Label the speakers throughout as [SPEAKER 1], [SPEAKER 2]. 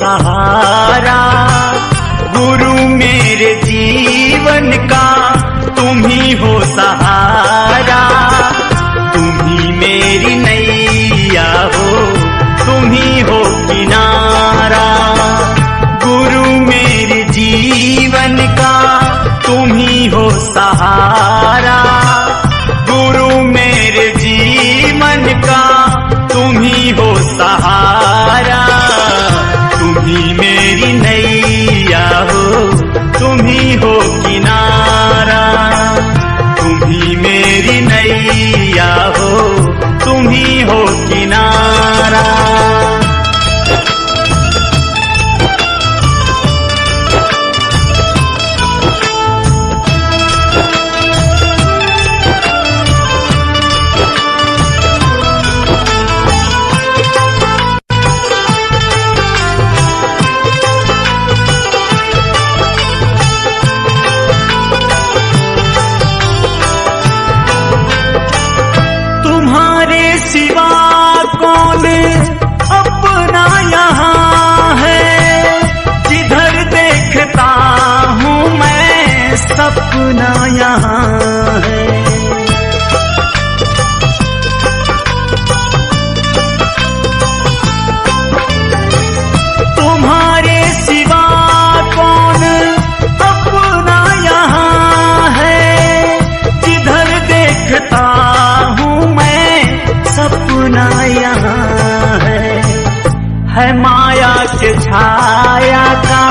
[SPEAKER 1] सहारा, गुरु मेरे जीवन का तुम ही हो सहारा। तुम ही मेरी नैया हो, तुम ही हो किनारा, गुरु मेरे जीवन का तुम ही हो सहारा, गुरु मेरे जीवन का तुम ही हो सहारा। तुम ही मेरी नैया हो, तुम ही हो किनारा, तुम ही मेरी नैया हो, तुम ही हो किनारा। अपना यहाँ है, जिधर देखता हूँ मैं सपना यहाँ है। तुम्हारे सिवा कौन अपना यहाँ है, जिधर देखता हूँ मैं सपना यहाँ है। माया के छाया का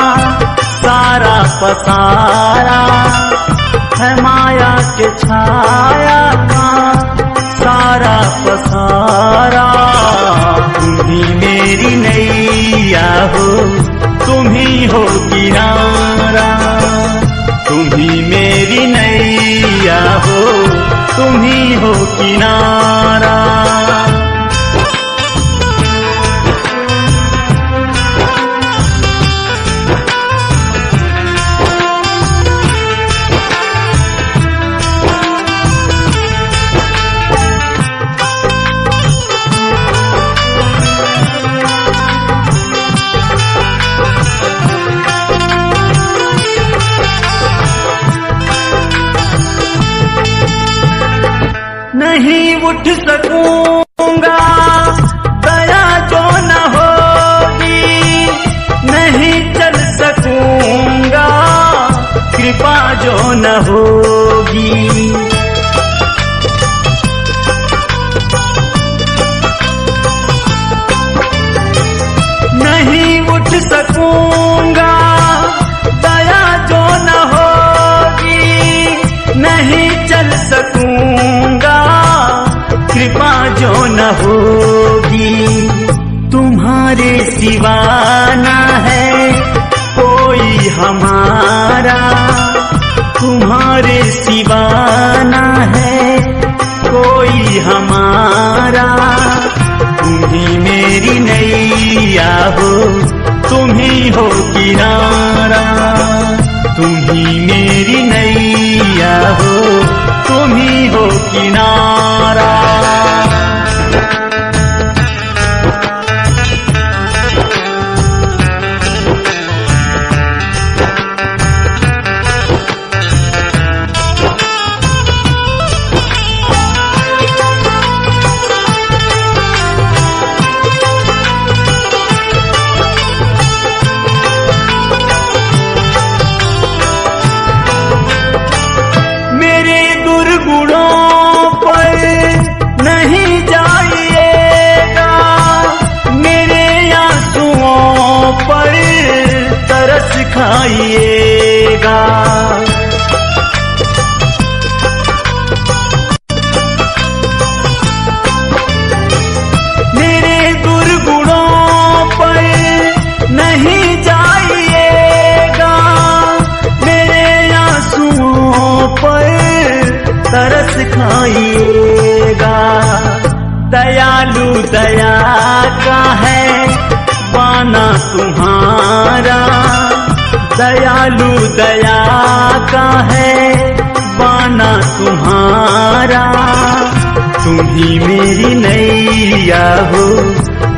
[SPEAKER 1] सारा पसारा, है माया के छाया का सारा पसारा। तुम ही मेरी नैया हो, तुम ही हो किनारा, तुम ही मेरी नैया हो, तुम ही हो किनारा। नहीं उठ सकूंगा दया जो न होगी, नहीं चल सकूंगा कृपा जो न होगी। नहीं उठ सकूंगा दया जो न होगी, नहीं चल सकूंगा कृपा जो न होगी। तुम्हारे सिवा ना है कोई हमारा, तुम्हारे सिवा ना है कोई हमारा। तुम ही मेरी नैया हो, तुम ही हो किनारा, तुम ही मेरी नैया हो, तुम ही हो किनारा। खाइएगा मेरे दुर्गुणों पर नहीं जाइएगा, मेरे आंसुओं पर तरस खाइएगा। दयालु दया का है बाना तुम्हारा, दयालु दया का है बाना तुम्हारा। तुम ही मेरी नैया हो,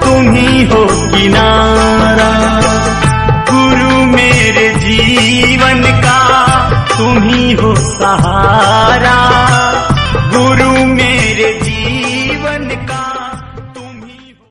[SPEAKER 1] तुम ही हो किनारा। सहारा।